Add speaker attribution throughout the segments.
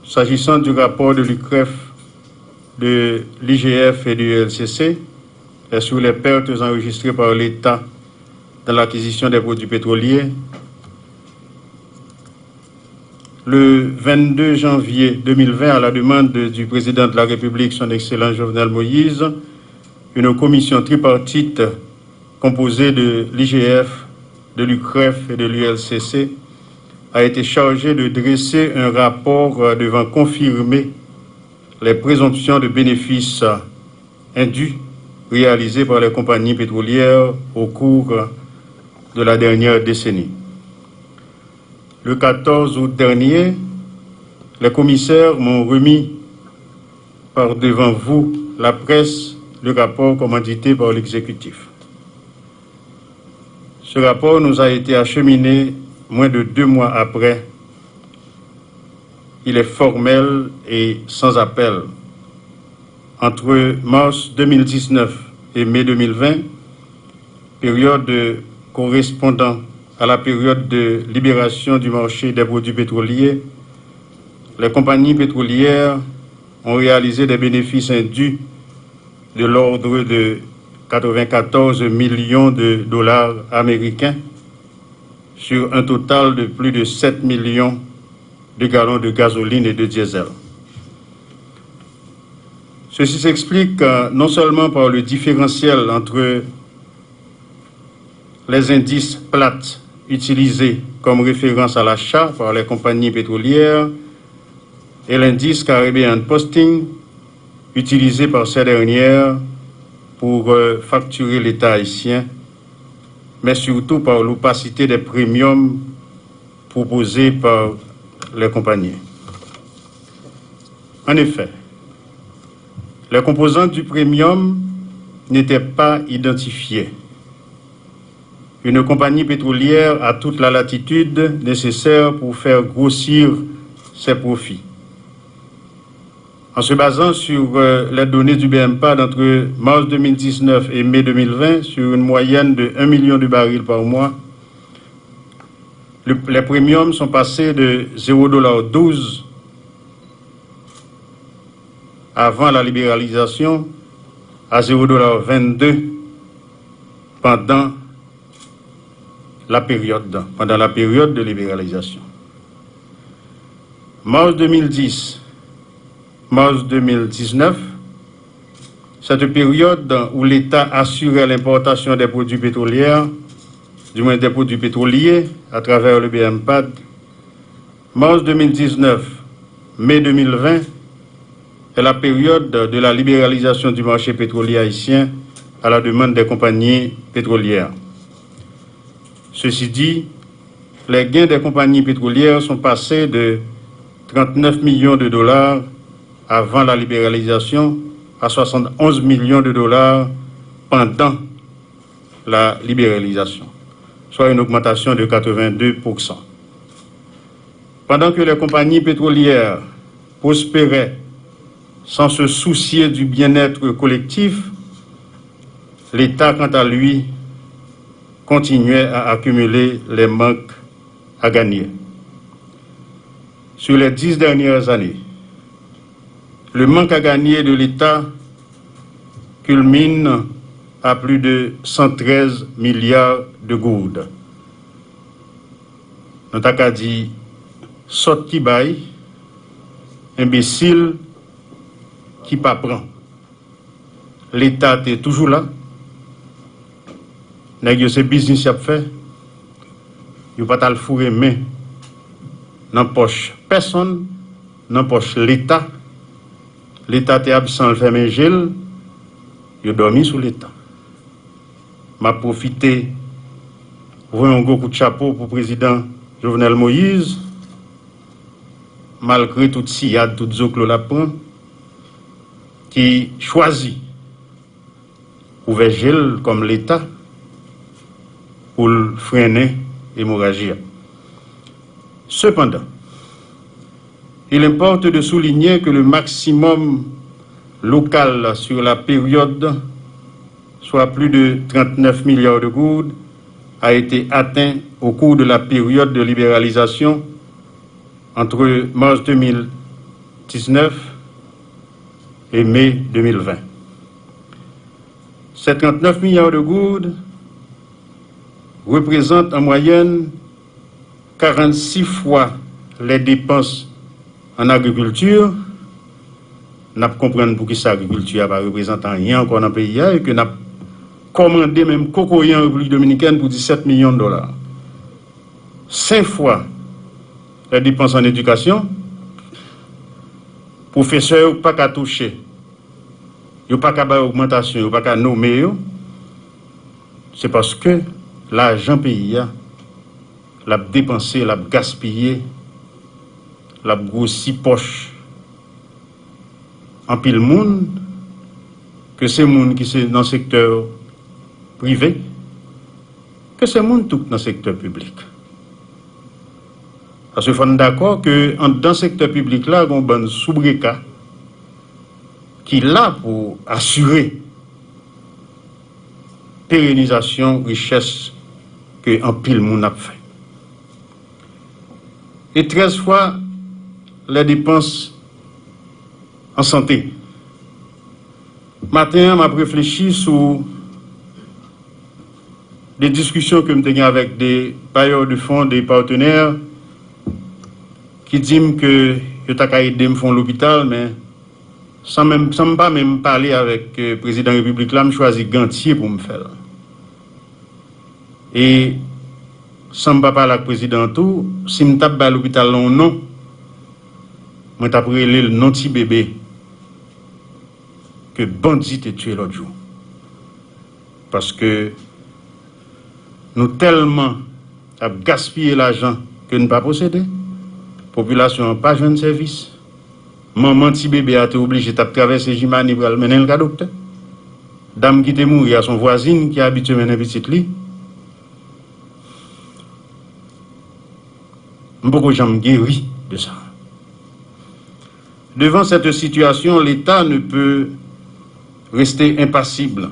Speaker 1: s'agissant du rapport de l'UCREF, de l'IGF et du LCC sur les pertes enregistrées par l'État dans l'acquisition des produits pétroliers, le 22 janvier 2020, à la demande du président de la République, son Excellence Jovenel Moïse, une commission tripartite composée de l'IGF, de l'UCREF et de l'ULCC a été chargée de dresser un rapport devant confirmer les présomptions de bénéfices indus réalisées par les compagnies pétrolières au cours de la dernière décennie. Le 14 août dernier, les commissaires m'ont remis par devant vous, la presse, le rapport commandité par l'exécutif. Ce rapport nous a été acheminé moins de 2 mois après. Il est formel et sans appel. Entre mars 2019 et mai 2020, période correspondant à la période de libération du marché des produits pétroliers, les compagnies pétrolières ont réalisé des bénéfices indus de l'ordre de 94 millions de dollars américains sur un total de plus de 7 millions de gallons de gasoline et de diesel. Ceci s'explique non seulement par le différentiel entre les indices plates utilisés comme référence à l'achat par les compagnies pétrolières et l'indice Caribbean Posting utilisé par ces dernières pour facturer l'État haïtien, mais surtout par l'opacité des premiums proposés par les compagnies. En effet, les composantes du premium n'étaient pas identifiées. Une compagnie pétrolière a toute la latitude nécessaire pour faire grossir ses profits. En se basant sur les données du BMPAD entre mars 2019 et mai 2020, sur une moyenne de 1 million de barils par mois, les premiums sont passés de 0,12 $ avant la libéralisation à 0,22 $ pendant la période de libéralisation. Mars 2010, mars 2019, cette période où l'État assurait l'importation des produits pétroliers, du moins des produits pétroliers, à travers le BMPAD, mars 2019, mai 2020, est la période de la libéralisation du marché pétrolier haïtien à la demande des compagnies pétrolières. Ceci dit, les gains des compagnies pétrolières sont passés de 39 millions de dollars avant la libéralisation à 71 millions de dollars pendant la libéralisation, soit une augmentation de 82%. Pendant que les compagnies pétrolières prospéraient sans se soucier du bien-être collectif, l'État, quant à lui, continuait à accumuler les manques à gagner. Sur les 10 dernières années, le manque à gagner de l'État culmine à plus de 113 milliards de gourdes. Nous avons dit, saute qui baille, imbécile qui pas prend. L'État est toujours là. Nèg ce business y a fait. Yo pas tal fourrer main dans poche personne, dans poche l'État. L'État est absent le fait main gel. Yo dormi sous l'État. M'a profité voyons un gros coup de chapeau pour le président Jovenel Moïse. Malgré toute sillade, toute zoclo la prend, qui choisit ouvert gel comme l'État pour freiner l'hémorragie. Cependant, il importe de souligner que le maximum local sur la période, soit plus de 39 milliards de gourdes, a été atteint au cours de la période de libéralisation entre mars 2019 2019 et mai 2020. Ces 39 milliards de gouttes représentent en moyenne 46 fois les dépenses en agriculture. Nous comprenons pour qui ça l'agriculture ne représente rien encore dans le pays et que nous avons commandé même cocoyer en République dominicaine pour 17 millions de dollars. 5 fois les dépenses en éducation. Professeurs pas qu'à toucher. Ils pas qu'à augmentation, ils pas qu'à nommer. C'est parce que l'argent payé l'a dépensé, l'a gaspillé, l'a grossi poche en pile monde que c'est monde qui sont dans le secteur privé, que c'est monde tout dans le secteur public. Parce que nous d'accord que dans le secteur public là, il y a un bon soubreka qui est là pour assurer pérennisation, richesse que en pile monde a fait. Et 13 fois les dépenses en santé. Matin, je réfléchi sur des discussions que je ai avec des bailleurs de fonds, des partenaires qui disent que je t'ai aidé à faire l'hôpital, mais sans pas même parler avec le président de la République, là, je choisis Gantier pour me faire. Et sans pas parler avec le président tout, si je tape à l'hôpital non, je tape le non petit bébé que bandit a tué l'autre jour. Parce que nous tellement gaspillé l'argent que nous ne pas posséder. La population n'a pas de service. Maman petit bébé a été obligé de traverser Jimani pour aller mener le docteur. Dame qui était morte, il y a son voisine qui a habitué à mener petite lit. Beaucoup de gens guéri de ça. Devant cette situation, l'État ne peut rester impassible.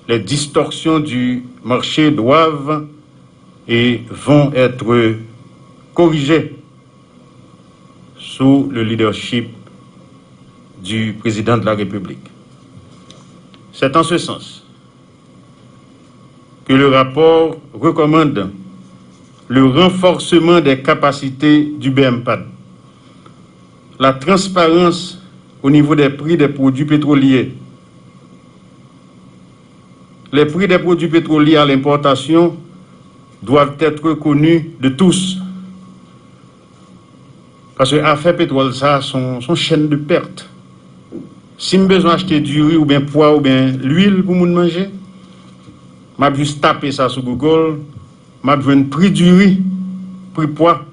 Speaker 1: Les distorsions du marché doivent et vont être corrigées sous le leadership du président de la République. C'est en ce sens que le rapport recommande le renforcement des capacités du BMPAD, la transparence au niveau des prix des produits pétroliers. Les prix des produits pétroliers à l'importation doivent être connus de tous. Parce que l'affaire pétrole, ça, son chaîne de perte. Si je besoin d'acheter du riz ou bien poids ou bien l'huile pour manger, je vais juste taper ça sur Google, je vais un prix du riz, prix poids.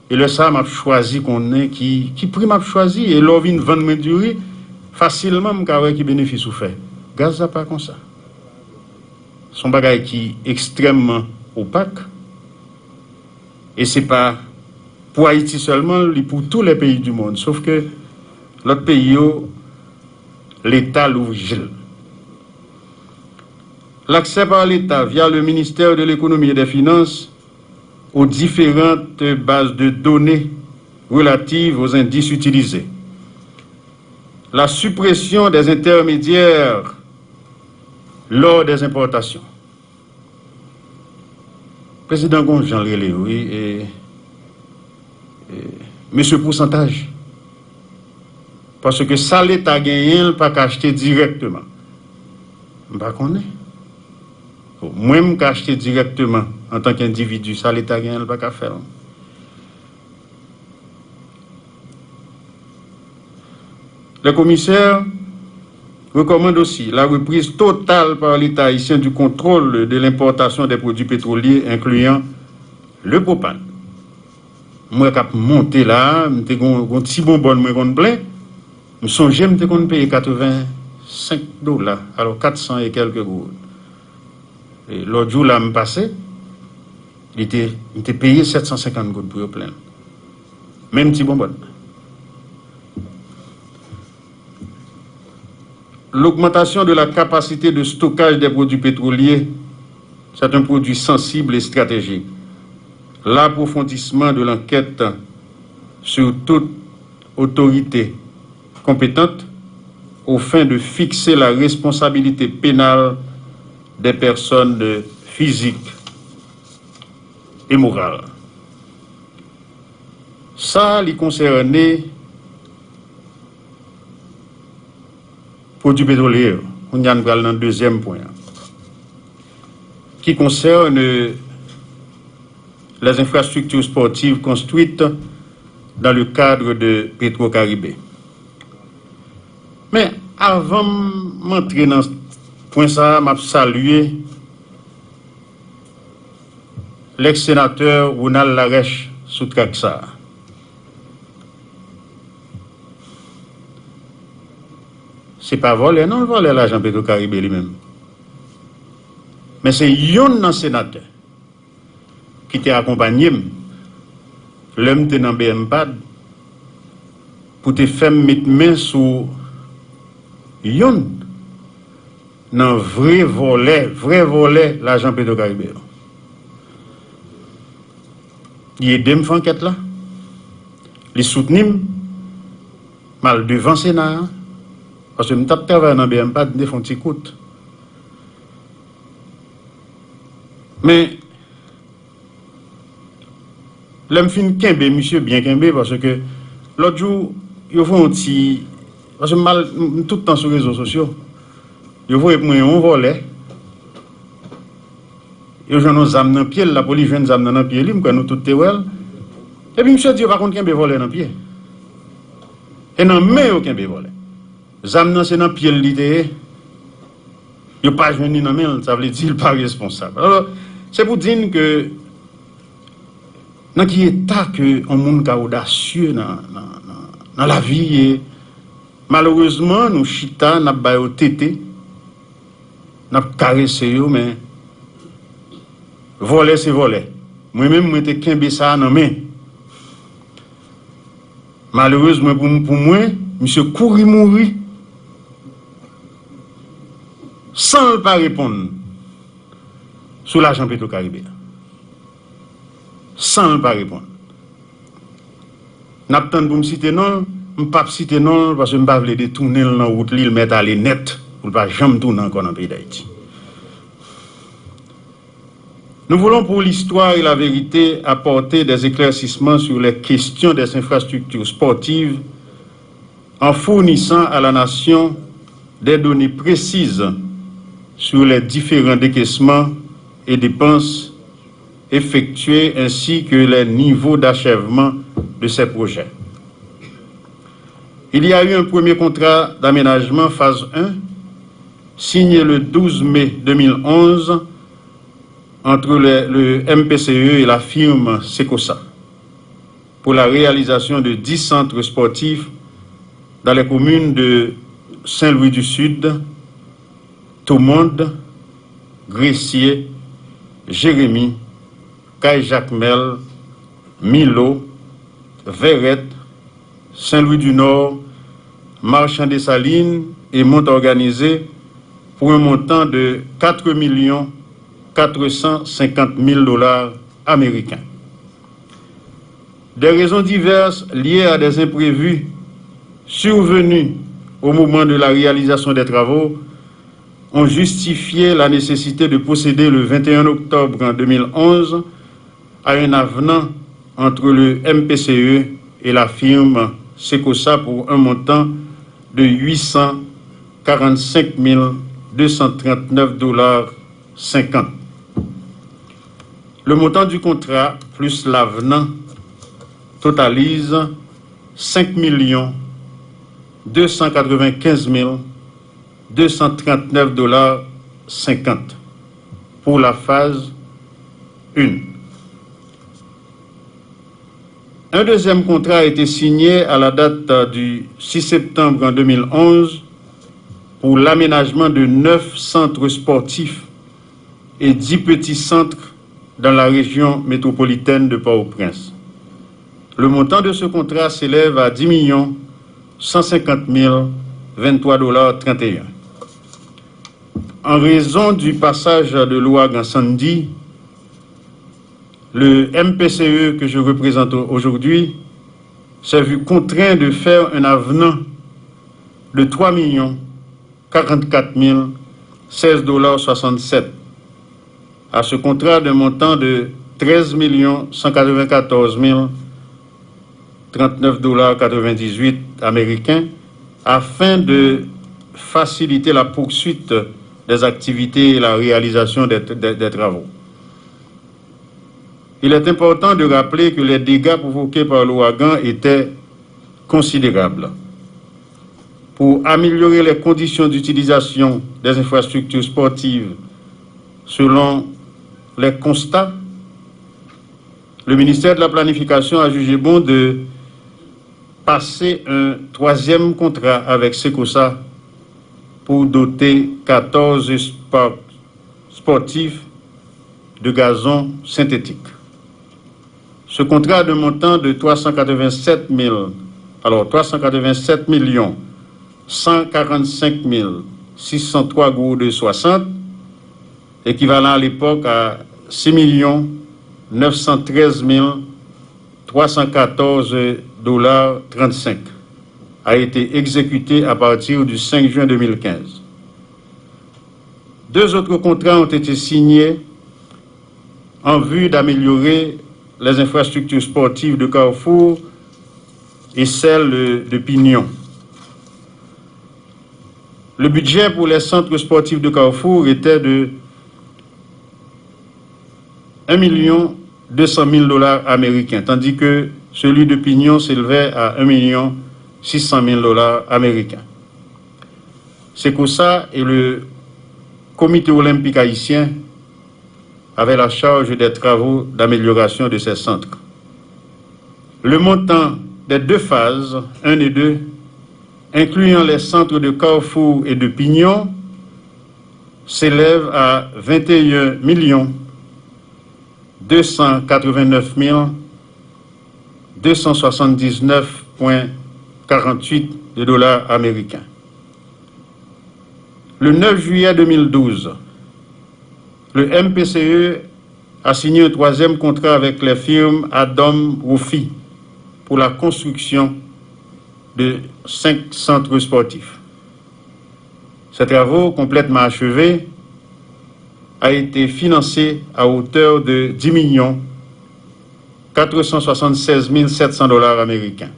Speaker 1: Et le ça, je choisi qu'on est qui prix m'a choisi et l'on vient vendre du riz facilement, je qui bénéfice ou fait. Gaz ça pas comme ça. Son bagage qui est extrêmement opaque. Et c'est pas pour Haïti seulement, mais pour tous les pays du monde. Sauf que l'autre pays, l'État l'ouvre. L'accès par l'État via le ministère de l'Économie et des Finances aux différentes bases de données relatives aux indices utilisés. La suppression des intermédiaires lors des importations. Président Gonjan Léo et monsieur pourcentage. Parce que ça l'État gagné, il ne peut pas acheter directement. Je ne sais pas. Moi, je peux acheter directement en tant qu'individu. Ça l'État gagné, il ne peut pas faire. Le commissaire recommande aussi la reprise totale par l'État haïtien du contrôle de l'importation des produits pétroliers, incluant le propane. Moi, quand je monte là, je suis un petit bonbon, je suis plein. Je songe, je suis payé $85, alors 400 et quelques gouttes. Et l'autre jour, là, je passé, il était payé 750 gouttes pour le plein. Même petit bonbon. L'augmentation de la capacité de stockage des produits pétroliers, c'est un produit sensible et stratégique. L'approfondissement de l'enquête sur toute autorités compétentes aux fins de fixer la responsabilité pénale des personnes physiques et morales. Ça, il concerne produits pétroliers. On y a un deuxième point qui concerne les infrastructures sportives construites dans le cadre de Petro-Caribé. Mais avant d'entrer dans ce point, ça m'a salué l'ex-sénateur Ronald Larèche Soutraksa. C'est pas voler, non, voler l'argent Petro-Caribé lui-même. Mais c'est un sénateur qui t'a accompagné, l'homme dans BMPAD, pour te faire mettre main sur un vrai volet l'argent Petro-Caribé. Il est dem enquête là. Il soutenu mal devant Sénat parce que nous avons travaillé dans BMPAD, nous font petit coup. Mais l'homme fin Kembe, monsieur bien Kembe, parce que l'autre jour, il faut un petit. Parce que mal, tout le temps sur les réseaux sociaux, il faut un volet. Il y a des âmes dans le pied, la police vient des âmes dans le pied, nous tout est well. Et puis, monsieur dit, par contre, Kembe volet dans le pied. Et non, mais aucun volet. Zam c'est dans le pied, l'idée. Il n'y a pas de dans le main, ça veut dire qu'il n'est pas responsable. Alors, c'est pour dire que dans quel état que un monde audacieux dans la vie et malheureusement nous chita n'a pas tété n'a caressé mais voler c'est voler moi même moi était kembe ça dans main malheureusement pour moi monsieur courir mourir sans pas répondre sur l'argent Petro-Caribé. Sans pas répondre. N'attends pour me citer non, je ne pas citer non parce que je ne pas détourner dans la route, l'île mettre à aller net pour ne pas jamais tourner encore dans le pays d'Haïti. Nous voulons pour l'histoire et la vérité apporter des éclaircissements sur les questions des infrastructures sportives en fournissant à la nation des données précises sur les différents décaissements et dépenses effectués ainsi que les niveaux d'achèvement de ces projets. Il y a eu un premier contrat d'aménagement phase 1 signé le 12 mai 2011 entre le MPCE et la firme Secosa pour la réalisation de 10 centres sportifs dans les communes de Saint-Louis du Sud, Toumonde, Gressier, Jérémy, Caille-Jacmel, Milo, Verrette, Saint-Louis du Nord, Marchand des Salines et Mont-Organisé pour un montant de 4 450 000 $ américains. Des raisons diverses liées à des imprévus survenus au moment de la réalisation des travaux ont justifié la nécessité de procéder le 21 octobre 2011 à un avenant entre le MPCE et la firme Secosa pour un montant de 845 239,50 $. Le montant du contrat plus l'avenant totalise 5 295 239,50 $ pour la phase 1. Un deuxième contrat a été signé à la date du 6 septembre 2011 pour l'aménagement de 9 centres sportifs et 10 petits centres dans la région métropolitaine de Port-au-Prince. Le montant de ce contrat s'élève à 10 150 023,31 $. En raison du passage de l'ouragan Sandy, le MPCE que je représente aujourd'hui s'est vu contraint de faire un avenant de 3 044 016,67 $ à ce contrat d'un montant de 13 194 039,98 $ américains afin de faciliter la poursuite des activités et la réalisation des travaux. Il est important de rappeler que les dégâts provoqués par l'ouragan étaient considérables. Pour améliorer les conditions d'utilisation des infrastructures sportives selon les constats, le ministère de la Planification a jugé bon de passer un 3e contrat avec Secosa pour doter 14 parcs sportifs de gazon synthétique. Ce contrat de montant de 387 145 603,60 €, équivalent à l'époque à 6 913 314,35 $, a été exécuté à partir du 5 juin 2015. 2 autres contrats ont été signés en vue d'améliorer les infrastructures sportives de Carrefour et celles de Pignon. Le budget pour les centres sportifs de Carrefour était de 1 200 000 $ américains, tandis que celui de Pignon s'élevait à 1 600 000 $ américains. Secosa et le Comité olympique haïtien avaient la charge des travaux d'amélioration de ces centres. Le montant des 2 phases, 1 et 2, incluant les centres de Carrefour et de Pignon, s'élève à 21 289 279,48 $ américains. Le 9 juillet 2012, le MPCE a signé un 3e contrat avec les firmes Adam Roufi pour la construction de 5 centres sportifs. Ces travaux complètement achevés a été financé à hauteur de 10 476 700 $ américains.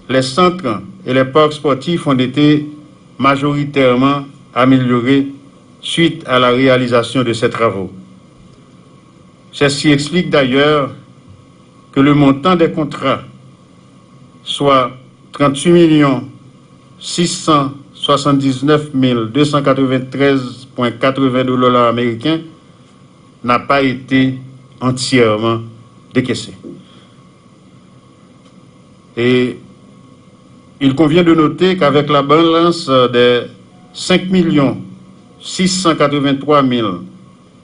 Speaker 1: Les centres et les parcs sportifs ont été majoritairement améliorés suite à la réalisation de ces travaux. Ceci explique d'ailleurs que le montant des contrats, soit 38 679 293,80 $ américains, n'a pas été entièrement décaissé. Et il convient de noter qu'avec la balance des 5 683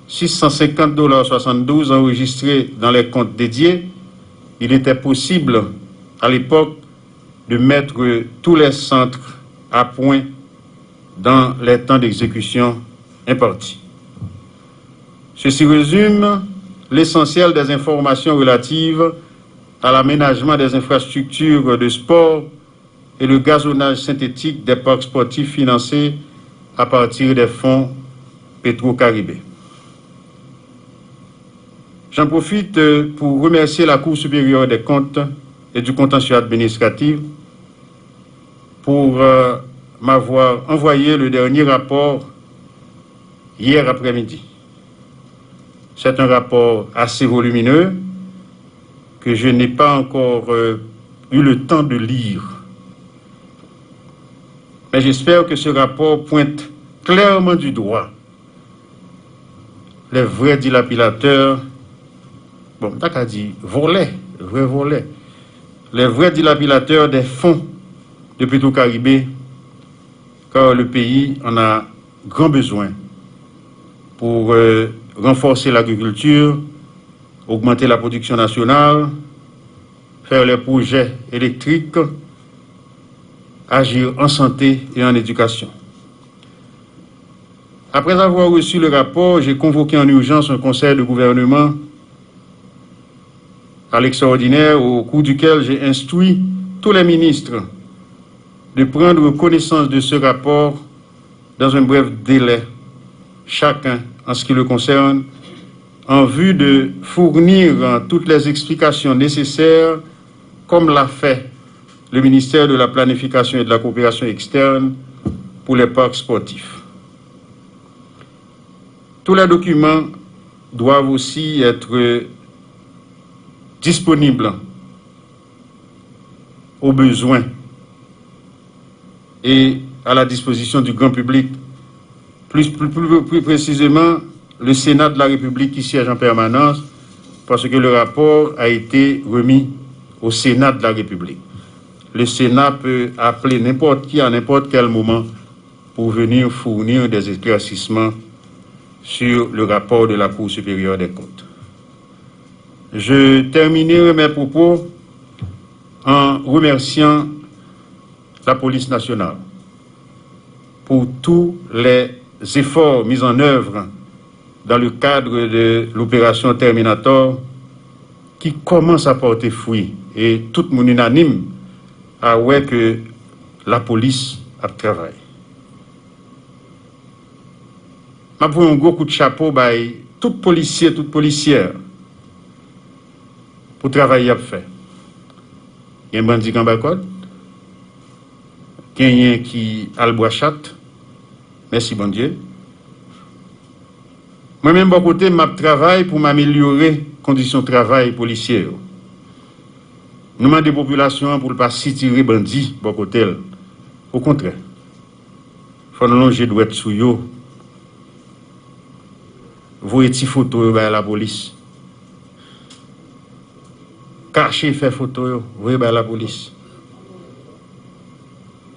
Speaker 1: 650,72 $ enregistrés dans les comptes dédiés, il était possible à l'époque de mettre tous les centres à point dans les temps d'exécution impartis. Ceci résume l'essentiel des informations relatives à l'aménagement des infrastructures de sport et le gazonnage synthétique des parcs sportifs financés à partir des fonds Petro-Caribé. J'en profite pour remercier la Cour supérieure des comptes et du contentieux administratif pour m'avoir envoyé le dernier rapport hier après-midi. C'est un rapport assez volumineux que je n'ai pas encore eu le temps de lire. Mais j'espère que ce rapport pointe clairement du doigt les vrais dilapidateurs, t'as dit volets, les vrais dilapidateurs des fonds de Petro-Caribé, car le pays en a grand besoin pour renforcer l'agriculture, augmenter la production nationale, faire les projets électriques, agir en santé et en éducation. Après avoir reçu le rapport, j'ai convoqué en urgence un conseil de gouvernement à l'extraordinaire au cours duquel j'ai instruit tous les ministres de prendre connaissance de ce rapport dans un bref délai, chacun en ce qui le concerne, en vue de fournir toutes les explications nécessaires, comme l'a fait le ministère de la Planification et de la Coopération externe pour les parcs sportifs. Tous les documents doivent aussi être disponibles aux besoins et à la disposition du grand public, plus précisément le Sénat de la République qui siège en permanence, parce que le rapport a été remis au Sénat de la République. Le Sénat peut appeler n'importe qui à n'importe quel moment pour venir fournir des éclaircissements sur le rapport de la Cour supérieure des comptes. Je terminerai mes propos en remerciant la police nationale pour tous les efforts mis en œuvre dans le cadre de l'opération Terminator qui commence à porter fruit. Et tout le monde unanime a ouais que la police a travaillé. Je prends un gros coup de chapeau à tout policier, toute policière pour travailler à faire. Il y a un bandit en Bacode, il y a un qui a le bois chat. Merci, bon Dieu. Moi-même, bon côté, je travaille pour m'améliorer les conditions de travail policières. Nous demandons des populations pour ne pas s'y tirer bandits, bon côté. Au contraire, il faut nous longer droit sous eux. Voyez des photos à la police. Cacher, faire photo, voyez à la police.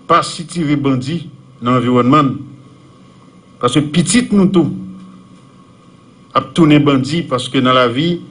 Speaker 1: Pas si tirer bandits dans l'environnement. Parce que petit nous tout. À tourner bandit parce que dans la vie,